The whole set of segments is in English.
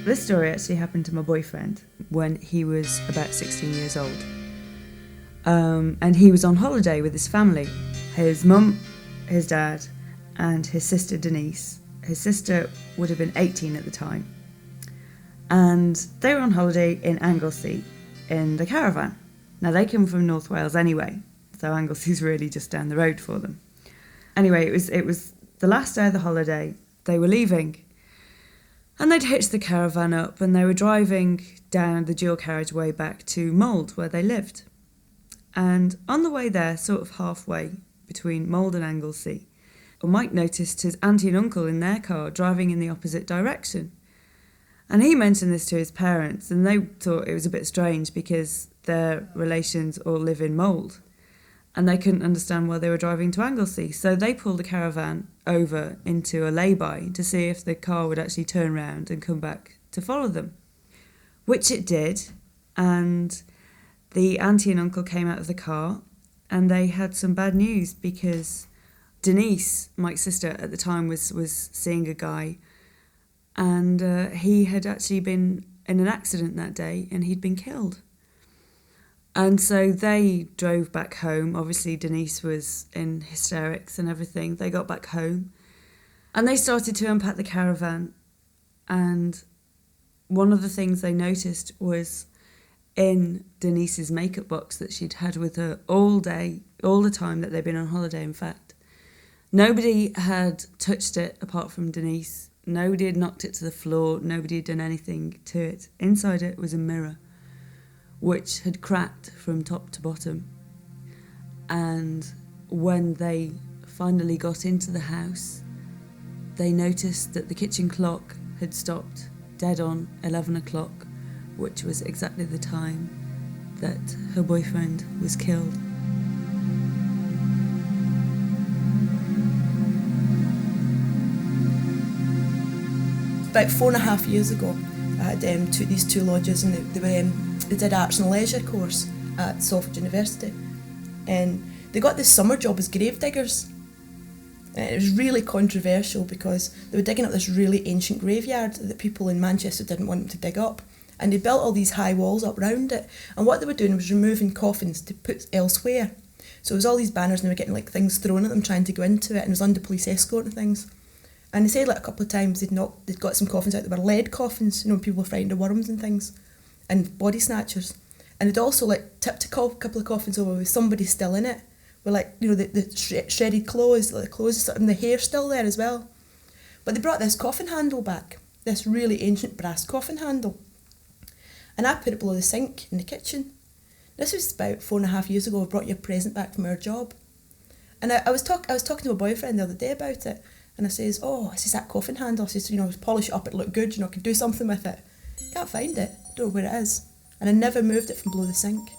This story actually happened to my boyfriend when he was about 16 years old. And he was on holiday with his family. His mum, his dad, and his sister Denise. His sister would have been 18 at the time. And they were on holiday in Anglesey in the caravan. Now, they come from North Wales anyway, so Anglesey's really just down the road for them. Anyway, it was the last day of the holiday. They were leaving. And they'd hitched the caravan up and they were driving down the dual carriageway back to Mould, where they lived. And on the way there, sort of halfway between Mould and Anglesey, Mike noticed his auntie and uncle in their car driving in the opposite direction. And he mentioned this to his parents, and they thought it was a bit strange because their relations all live in Mould. And they couldn't understand why they were driving to Anglesey. So they pulled the caravan over into a lay-by to see if the car would actually turn round and come back to follow them. Which it did, and the auntie and uncle came out of the car and they had some bad news because Denise, Mike's sister at the time, was seeing a guy, and he had actually been in an accident that day and he'd been killed. And so they drove back home. Obviously, Denise was in hysterics and everything. They got back home and they started to unpack the caravan. And one of the things they noticed was in Denise's makeup box that she'd had with her all day, all the time that they'd been on holiday, in fact. Nobody had touched it apart from Denise. Nobody had knocked it to the floor. Nobody had done anything to it. Inside it was a mirror, which had cracked from top to bottom. And when they finally got into the house, they noticed that the kitchen clock had stopped dead on 11 o'clock, which was exactly the time that her boyfriend was killed. About 4.5 years ago, I had took these two lodges, and they did arts and leisure course at Salford University, and they got this summer job as grave diggers. And it was really controversial because they were digging up this really ancient graveyard that people in Manchester didn't want them to dig up, and they built all these high walls up round it, and what they were doing was removing coffins to put elsewhere. So it was all these banners and they were getting like things thrown at them trying to go into it, and it was under police escort and things. And they said like a couple of times they'd got some coffins out that were lead coffins, people were frightened of worms and things, and body snatchers. And they'd also like tipped a couple of coffins over with somebody still in it, with the shredded clothes, like the clothes and the hair still there as well. But they brought this coffin handle back, this really ancient brass coffin handle. And I put it below the sink in the kitchen. This was about 4.5 years ago. I brought you a present back from our job. And I was talking to my boyfriend the other day about it. And I says, that coffin handle. I says, polish it up, it looked good, I could do something with it. Can't find it, don't know where it is. And I never moved it from below the sink.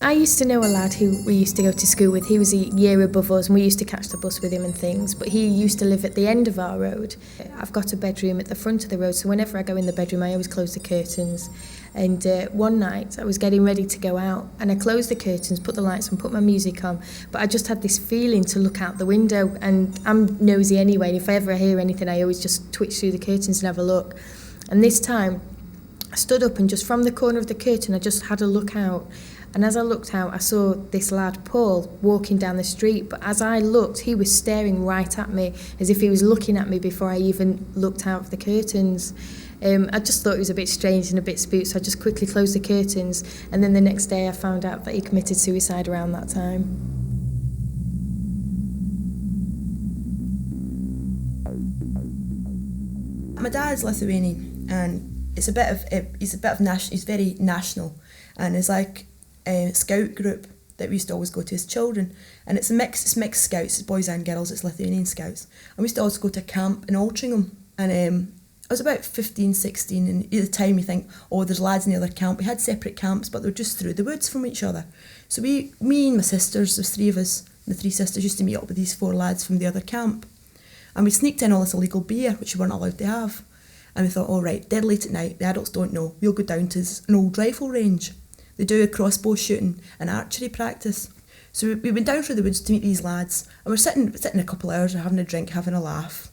I used to know a lad who we used to go to school with. He was a year above us and we used to catch the bus with him and things, but he used to live at the end of our road. I've got a bedroom at the front of the road, so whenever I go in the bedroom I always close the curtains. And one night I was getting ready to go out and I closed the curtains, put the lights on, put my music on, but I just had this feeling to look out the window, and I'm nosy anyway, and if I ever hear anything I always just twitch through the curtains and have a look. And this time I stood up and just from the corner of the curtain I just had a look out. And as I looked out, I saw this lad, Paul, walking down the street. But as I looked, he was staring right at me, as if he was looking at me before I even looked out of the curtains. I just thought it was a bit strange and a bit spooked, so I just quickly closed the curtains. And then the next day I found out that he committed suicide around that time. My dad's Lithuanian, and he's very national, and it's like a scout group that we used to always go to as children, and it's mixed scouts, it's boys and girls, it's Lithuanian scouts, and we used to always go to camp in Altrincham, and I was about 15, 16, and at the time you think, there's lads in the other camp. We had separate camps, but they were just through the woods from each other. So me and my sisters, there's three of us, the three sisters used to meet up with these four lads from the other camp, and we sneaked in all this illegal beer, which we weren't allowed to have, and we thought, right, dead late at night, the adults don't know, we'll go down to an old rifle range. They do a crossbow shooting and archery practice. So we went down through the woods to meet these lads, and we're sitting a couple of hours, having a drink, having a laugh.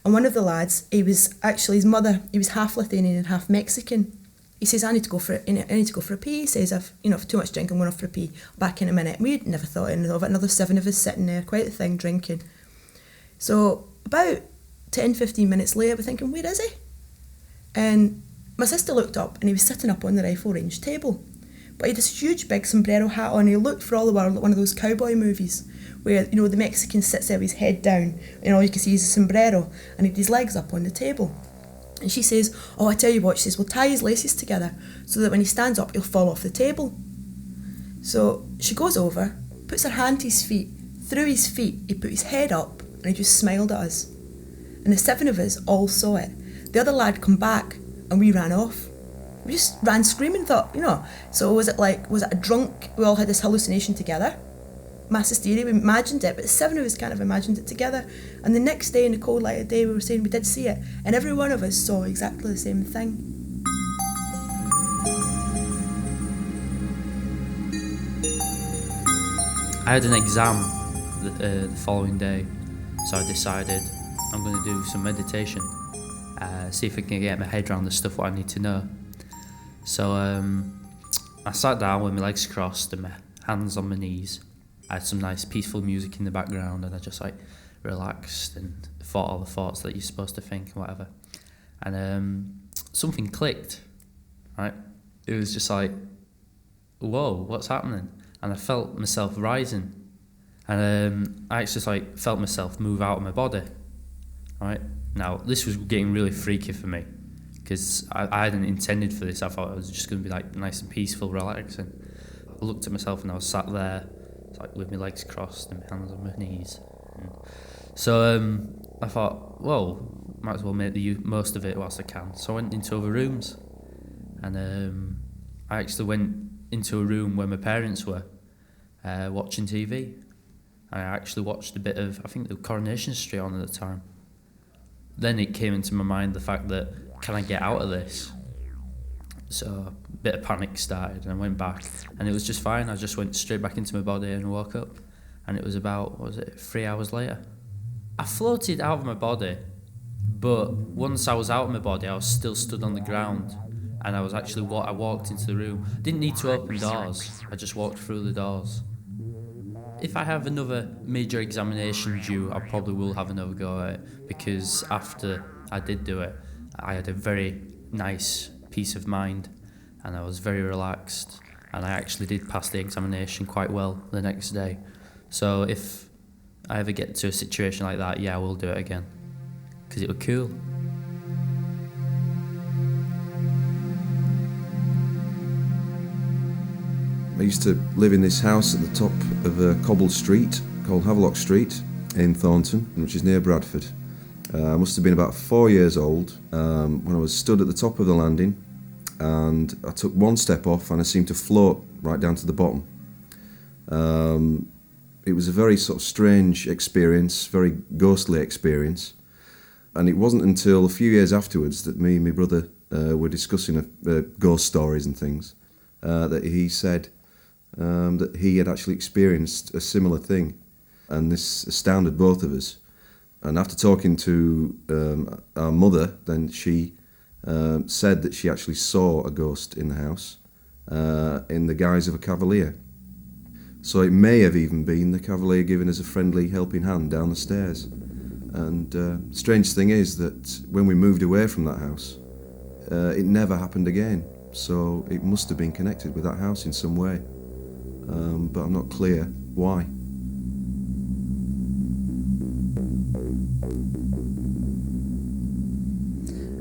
And one of the lads, he was actually, his mother, he was half Lithuanian and half Mexican. He says, I need to go for a pee. He says, I've too much drink, I'm going off for a pee. Back in a minute. We'd never thought of it. Another 7 of us sitting there, quite a thing, drinking. So about 10, 15 minutes later, we're thinking, where is he? And my sister looked up, and he was sitting up on the rifle range table. But he had this huge big sombrero hat on. He looked for all the world like one of those cowboy movies where, the Mexican sits there with his head down and all you can see is a sombrero, and he had his legs up on the table. And she says, oh, I tell you what, she says, we'll tie his laces together so that when he stands up, he'll fall off the table. So she goes over, puts her hand to his feet. Through his feet, he put his head up and he just smiled at us. And the 7 of us all saw it. The other lad come back and we ran off. We just ran screaming, thought, So was it a drunk, we all had this hallucination together? Mass hysteria, we imagined it, but the 7 of us kind of imagined it together. And the next day, in the cold light of day, we were saying we did see it, and every one of us saw exactly the same thing. I had an exam the following day, so I decided I'm going to do some meditation, see if I can get my head around the stuff what I need to know. So I sat down with my legs crossed and my hands on my knees. I had some nice peaceful music in the background, and I just relaxed and thought all the thoughts that you're supposed to think and whatever. And something clicked, right? It was just whoa, what's happening? And I felt myself rising, and I actually felt myself move out of my body. Right now, this was getting really freaky for me because I hadn't intended for this. I thought it was just going to be nice and peaceful, relaxing. I looked at myself and I was sat there, with my legs crossed and my hands on my knees. And so I thought, whoa, might as well make the most of it whilst I can. So I went into other rooms, and I actually went into a room where my parents were watching TV. I actually watched a bit of, I think, the Coronation Street on at the time. Then it came into my mind the fact that, can I get out of this? So a bit of panic started, and I went back, and it was just fine. I just went straight back into my body and woke up, and it was about, 3 hours later. I floated out of my body, but once I was out of my body, I was still stood on the ground, and I was actually I walked into the room. Didn't need to open doors. I just walked through the doors. If I have another major examination due, I probably will have another go at it, because after I did do it, I had a very nice peace of mind, and I was very relaxed, and I actually did pass the examination quite well the next day. So if I ever get to a situation like that, I will do it again, because it was cool. I used to live in this house at the top of a cobbled street called Havelock Street in Thornton, which is near Bradford. I must have been about 4 years old when I was stood at the top of the landing, and I took one step off and I seemed to float right down to the bottom. It was a very sort of strange experience, very ghostly experience, and it wasn't until a few years afterwards that me and my brother were discussing ghost stories and things that he said that he had actually experienced a similar thing, and this astounded both of us. And after talking to our mother, then she said that she actually saw a ghost in the house in the guise of a cavalier. So it may have even been the cavalier giving us a friendly helping hand down the stairs. And strange thing is that when we moved away from that house, it never happened again. So it must have been connected with that house in some way. But I'm not clear why.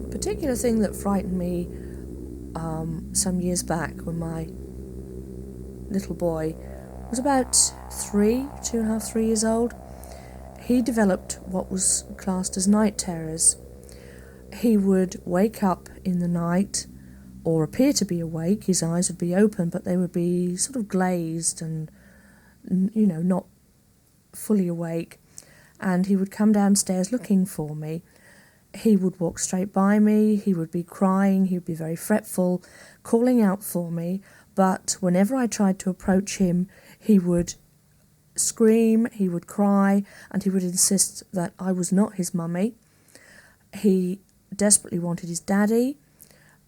A particular thing that frightened me some years back when my little boy was about 2.5, 3 years old, he developed what was classed as night terrors. He would wake up in the night or appear to be awake. His eyes would be open, but they would be sort of glazed and, not fully awake. And he would come downstairs looking for me. He would walk straight by me, he would be crying, he would be very fretful, calling out for me, but whenever I tried to approach him, he would scream, he would cry, and he would insist that I was not his mummy. He desperately wanted his daddy,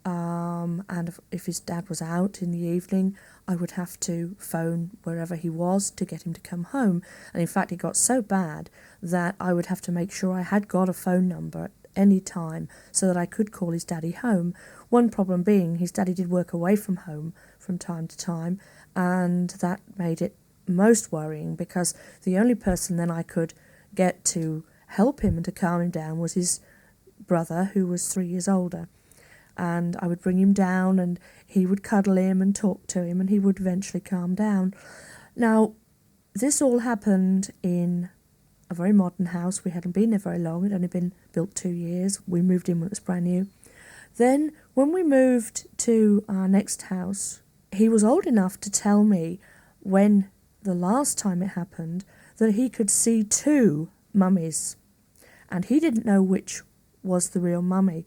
and if his dad was out in the evening, I would have to phone wherever he was to get him to come home. And in fact, it got so bad that I would have to make sure I had got a phone number at any time so that I could call his daddy home. One problem being his daddy did work away from home from time to time, and that made it most worrying because the only person then I could get to help him and to calm him down was his brother, who was 3 years older. And I would bring him down and he would cuddle him and talk to him and he would eventually calm down. Now, this all happened in a very modern house. We hadn't been there very long. It had only been built 2 years. We moved in when it was brand new. Then, when we moved to our next house, he was old enough to tell me when the last time it happened that he could see 2 mummies. And he didn't know which was the real mummy.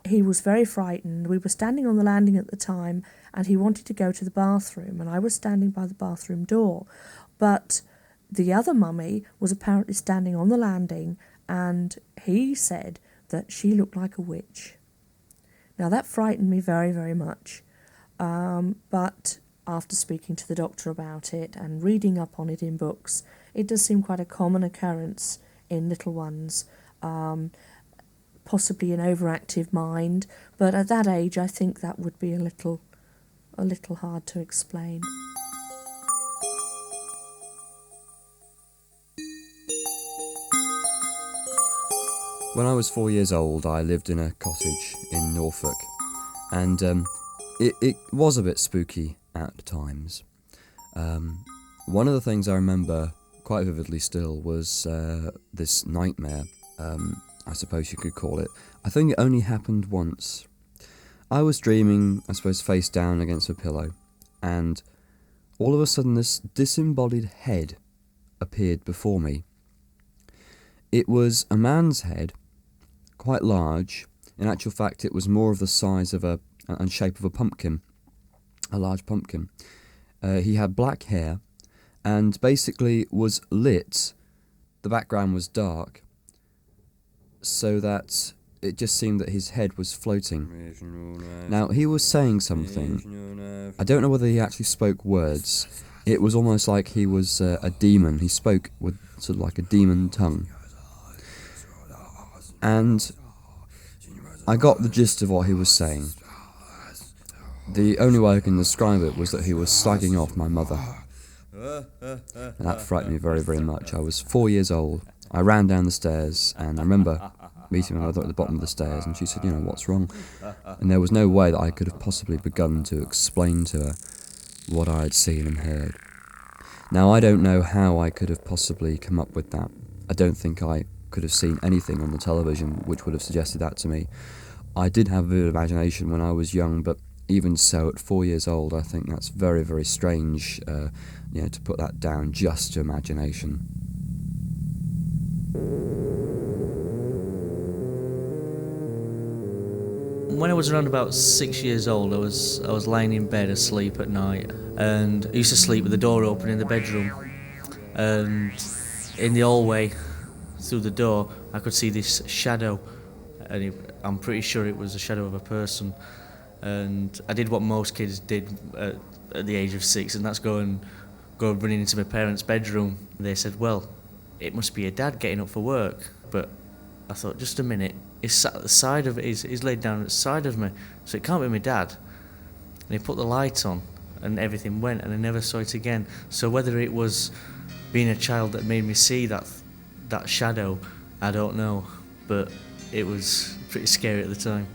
He was very frightened. We were standing on the landing at the time and he wanted to go to the bathroom and I was standing by the bathroom door. But the other mummy was apparently standing on the landing and he said that she looked like a witch. Now that frightened me very, very much. But after speaking to the doctor about it and reading up on it in books, it does seem quite a common occurrence in little ones. Possibly an overactive mind, but at that age I think that would be a little hard to explain. When I was 4 years old, I lived in a cottage in Norfolk, and it was a bit spooky at times. One of the things I remember quite vividly still was this nightmare, I suppose you could call it. I think it only happened once. I was dreaming, I suppose, face down against a pillow, and all of a sudden this disembodied head appeared before me. It was a man's head, quite large. In actual fact, it was more of the size of and shape of a pumpkin, a large pumpkin. He had black hair, and basically was lit. The background was dark, so that it just seemed that his head was floating. Now, he was saying something. I don't know whether he actually spoke words. It was almost like he was a demon. He spoke with sort of like a demon tongue. And I got the gist of what he was saying. The only way I can describe it was that he was slagging off my mother. And that frightened me very, very much. I was 4 years old. I ran down the stairs, and I remember meeting my mother at the bottom of the stairs, and she said, what's wrong? And there was no way that I could have possibly begun to explain to her what I had seen and heard. Now, I don't know how I could have possibly come up with that. I don't think I could have seen anything on the television which would have suggested that to me. I did have a vivid imagination when I was young, but even so, at 4 years old, I think that's very, very strange, to put that down just to imagination. When I was around about 6 years old, I was lying in bed asleep at night, and I used to sleep with the door open in the bedroom. And in the hallway, through the door, I could see this shadow, and I'm pretty sure it was the shadow of a person. And I did what most kids did at the age of 6, and that's go running into my parents' bedroom. They said, "Well, it must be your dad getting up for work." But I thought, just a minute, he's sat at the side of it, he's laid down at the side of me, so it can't be my dad. And he put the light on, and everything went, and I never saw it again. So whether it was being a child that made me see that shadow, I don't know, but it was pretty scary at the time.